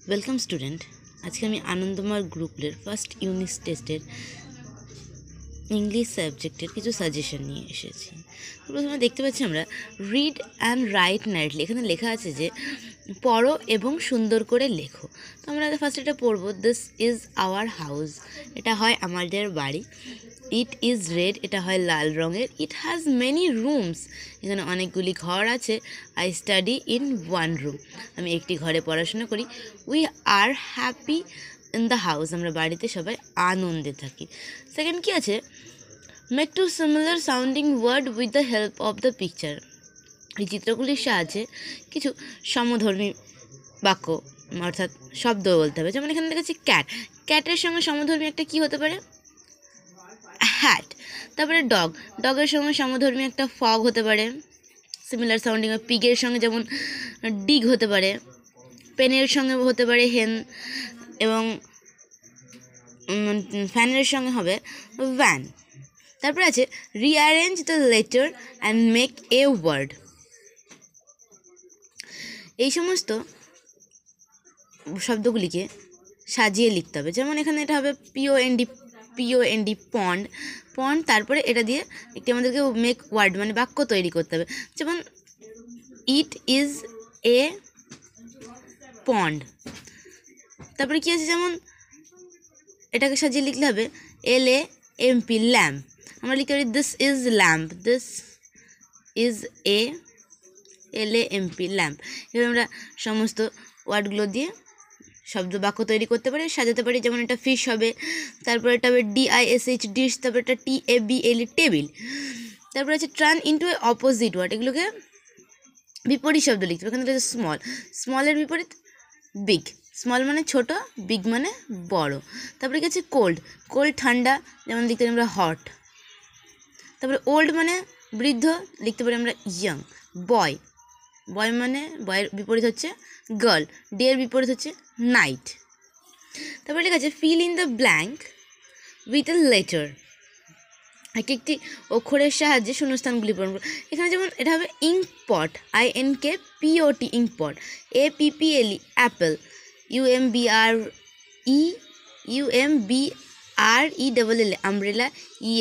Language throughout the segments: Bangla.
Welcome student. আজকে আমি আনন্দময় গ্রুপের ফার্স্ট ইউনিট টেস্টের ইংলিশ সাবজেক্টের কিছু সাজেশন নিয়ে এসেছি। প্রথমে দেখতে পাচ্ছি আমরা রিড অ্যান্ড রাইট নাইটলি। এখানে লেখা আছে যে পড়ো এবং সুন্দর করে লেখো। তো আমরা ফার্স্ট এটা পড়বো। দিস ইজ আওয়ার হাউস, এটা হয় আমাদের বাড়ি। ইট ইজ রেড, এটা হয় লাল রঙের। ইট হ্যাজ মেনি রুমস, এখানে অনেকগুলি ঘর আছে। I study in one room, আমি একটি ঘরে পড়াশোনা করি। We are happy in the house, আমরা বাড়িতে সবাই আনন্দে থাকি। সেকেন্ড কি আছে, make two similar sounding word with the help of the picture. এই চিত্রগুলির সাহায্যে কিছু সমধর্মী বাক্য অর্থাৎ শব্দ বলতে হবে। যেমন এখানে দেখাচ্ছি ক্যাট, ক্যাটের সঙ্গে সমধর্মী একটা কি হতে পারে, হ্যাট। তারপরে ডগ, ডগের সঙ্গে সমধর্মী একটা ফগ হতে পারে সিমিলার সাউন্ডিং। পিগের সঙ্গে যেমন ডিগ হতে পারে, পেনের সঙ্গে হতে পারে হেন, এবং ফ্যানের সঙ্গে হবে ভ্যান। তারপরে আছে rearrange the letter and make a word. এই সমস্ত শব্দগুলিকে সাজিয়ে লিখতে হবে। যেমন এখানে এটা হবে পিওএনডি পন্ড, পন্ড। তারপরে এটা দিয়ে একটি আমাদেরকে মেক ওয়ার্ড মানে বাক্য তৈরি করতে হবে। যেমন ইট ইজ এ পন্ড। তারপরে কী আছে, যেমন এটাকে সাজিয়ে লিখলে হবে LAMP, ল্যাম্প। আমরা লিখতে পারি this is lamp, this is a LAMP, lamp. এভাবে আমরা সমস্ত ওয়ার্ডগুলো দিয়ে শব্দ বাক্য তৈরি করতে পারি, সাজাতে পারি। যেমন এটা ফিশ হবে, তারপর এটা হবে DISH, ডিশ। তারপর এটা TABLE, টেবিল। তারপরে আছে টার্ন ইন্টু এ অপোজিট ওয়ার্ড, এগুলোকে বিপরীত শব্দ লিখতে হবে। এখানে রয়েছে স্মল, স্মলের বিপরীত বিগ। স্মল মানে ছোট, বিগ মানে বড়। তারপরে কি আছে কোল্ড, কোল্ড ঠান্ডা, যেমন লিখতে পারি আমরা হট। তারপরে ওল্ড মানে বৃদ্ধ, লিখতে পারি আমরা ইয়াং। বয়, বয় মানে বয়ের বিপরীত হচ্ছে গার্ল। ডে এর বিপরীত হচ্ছে নাইট। তারপরে লেখা আছে feel in the blank with a letter, একটি অক্ষরের সাহায্যে শূন্যস্থানগুলি পূরণ করো। এখানে যেমন এটা হবে ইঙ্কপট, INKPOT, ইঙ্কপট। APPLE, Apple. UMBRELL, umbrella.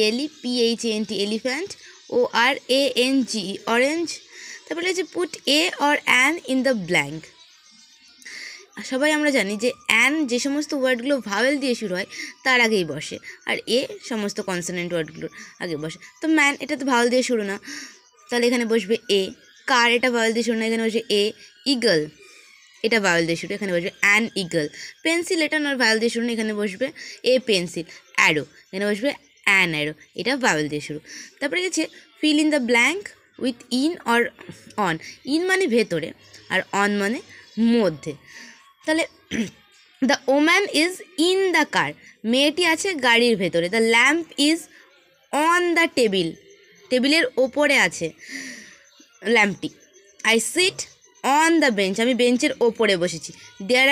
ELEPHANT, elephant. ORANGE, orange. তারপরে হচ্ছে put a or an in the blank. সবাই আমরা জানি যে অ্যান যে সমস্ত ওয়ার্ডগুলো ভাওয়েল দিয়ে শুরু হয় তার আগেই বসে, আর এ সমস্ত কনসোনেন্ট ওয়ার্ডগুলোর আগে বসে। তো ম্যান, এটা তো ভাওয়েল দিয়ে শুরু না, তাহলে এখানে বসবে এ। কার, এটা ভাওয়েল দিয়ে শুরু না, এখানে বসবে এ। ইগল, এটা ভাওয়েল দিয়ে শুরু, এখানে বসবে অ্যান ইগল। পেন্সিল, এটা নয় ভাওয়েল দিয়ে শুরু না, এখানে বসবে এ পেন্সিল। অ্যারো, এখানে বসবে অ্যান অ্যারো, এটা ভাওয়েল দিয়ে শুরু। তারপরে গেছে fill in the blank with in or on. In মানে ভেতরে, আর অন মানে মধ্যে। তাহলে the woman is in the car, মেয়েটি আছে গাড়ির ভেতরে। The lamp is on the table, টেবিলের ওপরে আছে ল্যাম্পটি। I sit on the bench, আমি বেঞ্চের ওপরে বসেছি। দেয়ার